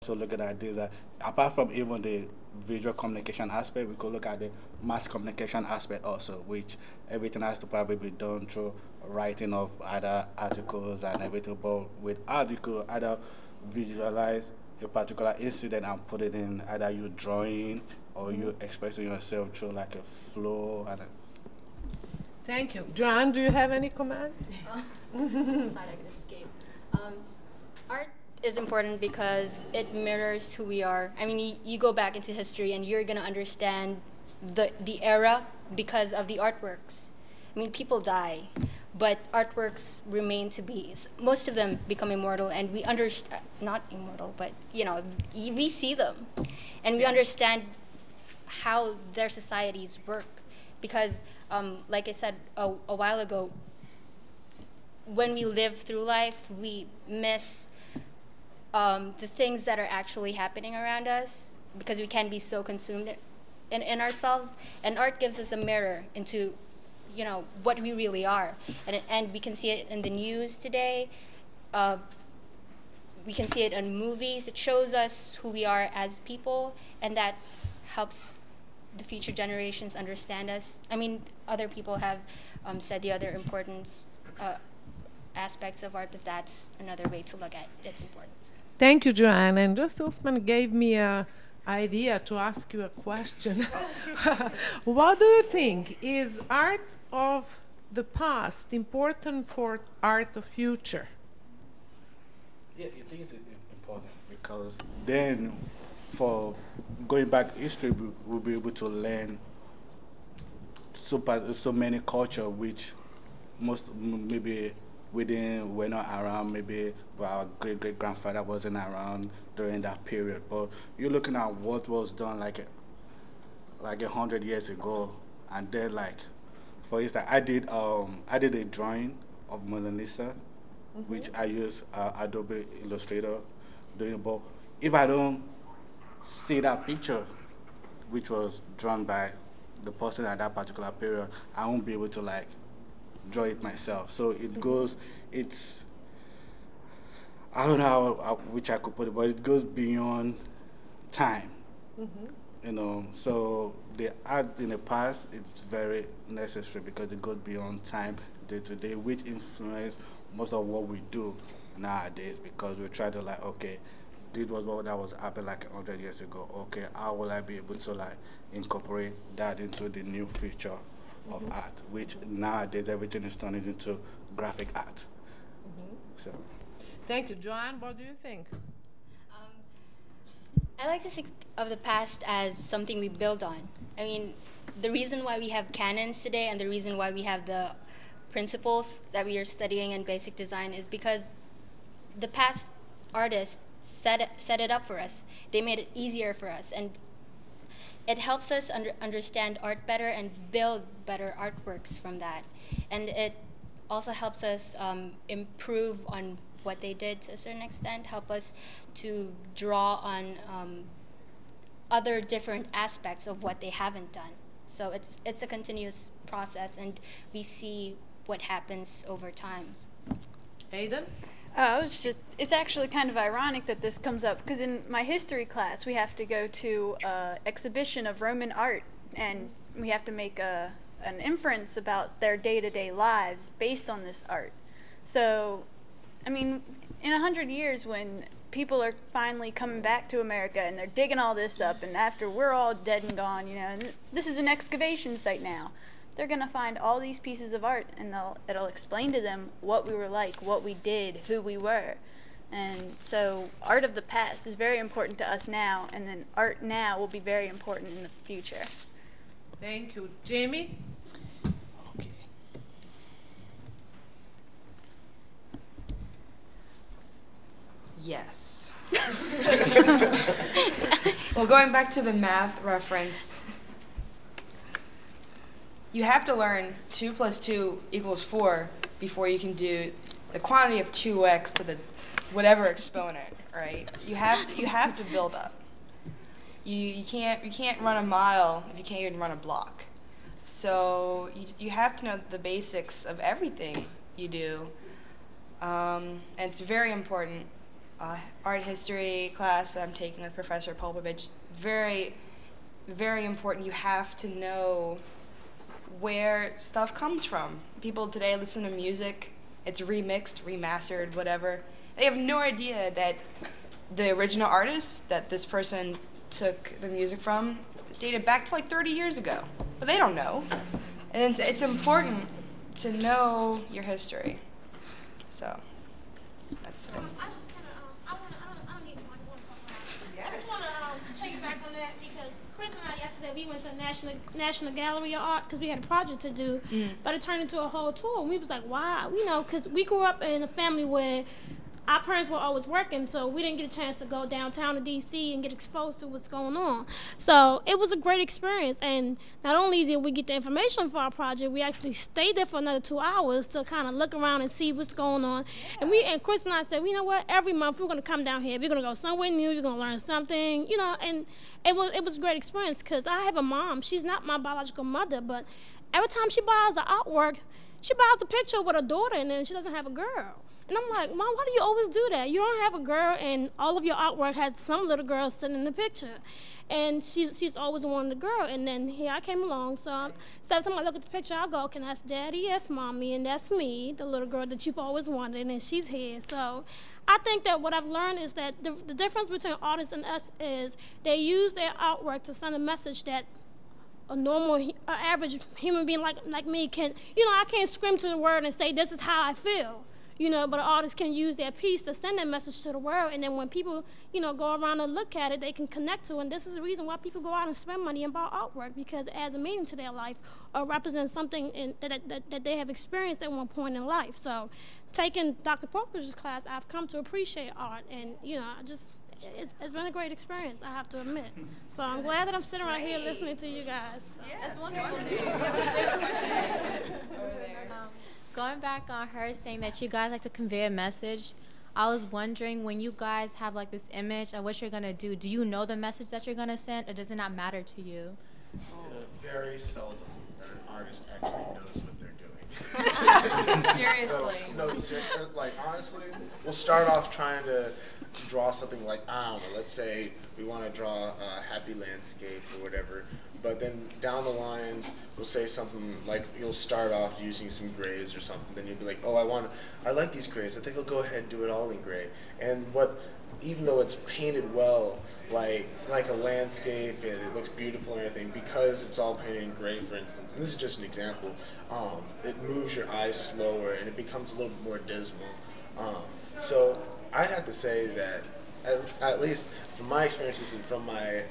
also looking at this that apart from even the visual communication aspect, we could look at the mass communication aspect also, which everything has to probably be done through writing of other articles and everything. But with art, you could either visualize a particular incident and put it in either you drawing or you expressing yourself through like a flow and a Thank you. Joanne, do you have any comments? Thought I could escape. Art is important because it mirrors who we are. I mean, you go back into history and you're going to understand the era because of the artworks. I mean, people die, but artworks remain to be. Most of them become immortal, and we understand, not immortal, but, you know, we see them, and we understand how their societies work. Because, like I said a while ago, when we live through life, we miss the things that are actually happening around us because we can be so consumed in ourselves. And art gives us a mirror into, you know, what we really are. And we can see it in the news today. We can see it in movies. It shows us who we are as people, and that helps the future generations understand us. I mean, other people have said the other importance aspects of art, but that's another way to look at its importance. Thank you, Joanne. And just Osman gave me an idea to ask you a question. What do you think? Is art of the past important for art of future? Yeah, I think it's important because then for going back history, we'll be able to learn so many culture which most maybe we're not around, maybe our great-great-grandfather wasn't around during that period. But you're looking at what was done like 100 years ago, and then like, for instance, I did a drawing of Mona Lisa, which I use Adobe Illustrator doing. But if I don't see that picture, which was drawn by the person at that particular period, I won't be able to like draw it myself. So it goes, it's, I don't know which I could put it, but it goes beyond time. You know, so the art in the past, it's very necessary because it goes beyond time, day to day, which influence most of what we do nowadays, because we try to like, okay, this was what that was happening like 100 years ago. Okay, how will I be able to like incorporate that into the new future of art, which nowadays everything is turning into graphic art. So, thank you, Joanne. What do you think? I like to think of the past as something we build on. I mean, the reason why we have canons today and the reason why we have the principles that we are studying in basic design is because the past artists set it up for us. They made it easier for us, and it helps us understand art better and build better artworks from that. And it also helps us improve on what they did to a certain extent, help us to draw on other different aspects of what they haven't done. So it's a continuous process, and we see what happens over time. Aidan? It's actually kind of ironic that this comes up, because in my history class we have to go to an exhibition of Roman art, and we have to make an inference about their day-to-day lives based on this art. So, I mean, in 100 years when people are finally coming back to America and they're digging all this up, and after we're all dead and gone, you know, and this is an excavation site now, they're going to find all these pieces of art, and it'll explain to them what we were like, what we did, who we were. And so art of the past is very important to us now, and then art now will be very important in the future. Thank you. Jamie? Okay. Yes. Well, going back to the math reference, you have to learn 2 + 2 = 4 before you can do the quantity of 2x to the whatever exponent, right? You have to build up. You can't run a mile if you can't even run a block. So you have to know the basics of everything you do, and it's very important art history class that I'm taking with Professor Popovic. Very, very important. You have to know where stuff comes from. People today listen to music, it's remixed, remastered, whatever. They have no idea that the original artist that this person took the music from dated back to like 30 years ago. But they don't know. And it's important to know your history. So, that's it. I just want to piggyback on that because Chris and I yesterday we went to National Gallery of Art because we had a project to do, but it turned into a whole tour. And we was like, wow, you know, because we grew up in a family where our parents were always working, so we didn't get a chance to go downtown to D.C. and get exposed to what's going on. So it was a great experience, and not only did we get the information for our project, we actually stayed there for another 2 hours to kind of look around and see what's going on. And Chris and I said, you know what, every month we're going to come down here. We're going to go somewhere new. We're going to learn something, you know, and it was a great experience because I have a mom. She's not my biological mother, but every time she buys an artwork, she buys a picture with her daughter, and then she doesn't have a girl. And I'm like, Mom, why do you always do that? You don't have a girl, and all of your artwork has some little girl sitting in the picture. And she's always wanted a girl. And then here I came along. So every time I look at the picture, I go, okay, that's Daddy, that's Mommy, and that's me, the little girl that you've always wanted, and she's here. So I think that what I've learned is that the difference between artists and us is they use their artwork to send a message that a normal, average human being like me can, you know, I can't scream to the world and say, this is how I feel. You know, but an artist can use their piece to send that message to the world, and then when people, you know, go around and look at it, they can connect to it. And this is the reason why people go out and spend money and buy artwork, because it adds a meaning to their life or represents something that they have experienced at one point in life. So taking Dr. Popovic's class, I've come to appreciate art, and, you know, it's been a great experience, I have to admit. So I'm glad that I'm sitting right here listening to you guys. That's wonderful. Going back on her saying that you guys like to convey a message, I was wondering, when you guys have like this image of what you're going to do you know the message that you're going to send, or does it not matter to you? Very seldom that an artist actually knows what they're doing. Seriously. No, like honestly, we'll start off trying to draw something like, I don't know, let's say we want to draw a happy landscape or whatever. But then down the lines, we'll say something like, you'll start off using some grays or something. Then you'll be like, oh, I like these grays. I think I'll go ahead and do it all in gray. And even though it's painted well, like a landscape, and it looks beautiful and everything, because it's all painted in gray, for instance, and this is just an example, it moves your eyes slower and it becomes a little bit more dismal. So I'd have to say that, at least from my experiences and from my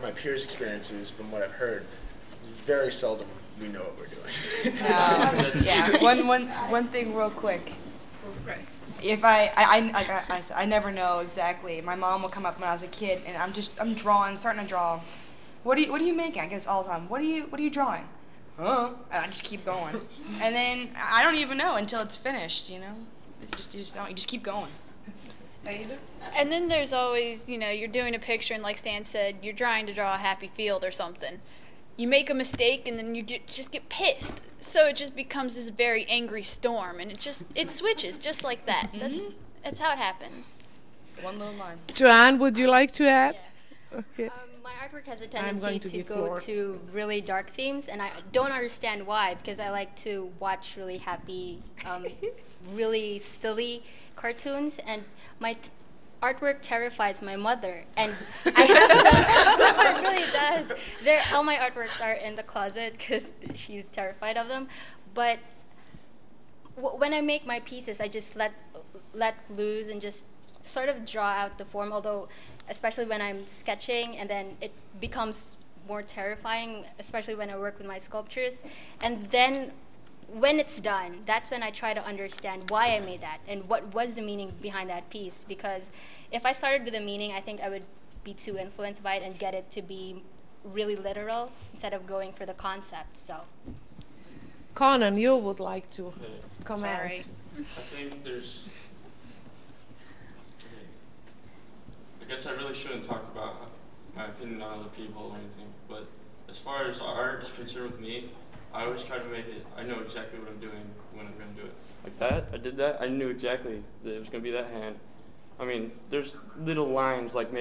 my peers' experiences, from what I've heard, very seldom we know what we're doing. Yeah. One thing real quick. If I never know exactly. My mom will come up when I was a kid, and I'm starting to draw. What are you making? I guess all the time. What are you drawing? Huh? And I just keep going, and then I don't even know until it's finished. You know, you just keep going. And then there's always, you know, you're doing a picture, and like Stan said, you're trying to draw a happy field or something. You make a mistake, and then you just get pissed. So it just becomes this very angry storm, and it switches just like that. That's how it happens. One little line. Joanne, would you like to add? Yeah. Okay. My artwork has a tendency to go to really dark themes, and I don't understand why, because I like to watch really happy, really silly cartoons, and my artwork terrifies my mother, and I have some, it really does. All my artworks are in the closet because she's terrified of them, but when I make my pieces, I just let loose and just sort of draw out the form, although especially when I'm sketching, and then it becomes more terrifying, especially when I work with my sculptures. And then when it's done, that's when I try to understand why I made that and what was the meaning behind that piece. Because if I started with a meaning, I think I would be too influenced by it and get it to be really literal instead of going for the concept. So, Conan, you would like to comment? Sorry. I think there's. I guess I really shouldn't talk about my opinion on other people or anything, but as far as art is concerned with me, I always try to make it, I know exactly what I'm doing when I'm going to do it. Like that, I did that, I knew exactly that it was going to be that hand, I mean, there's little lines like maybe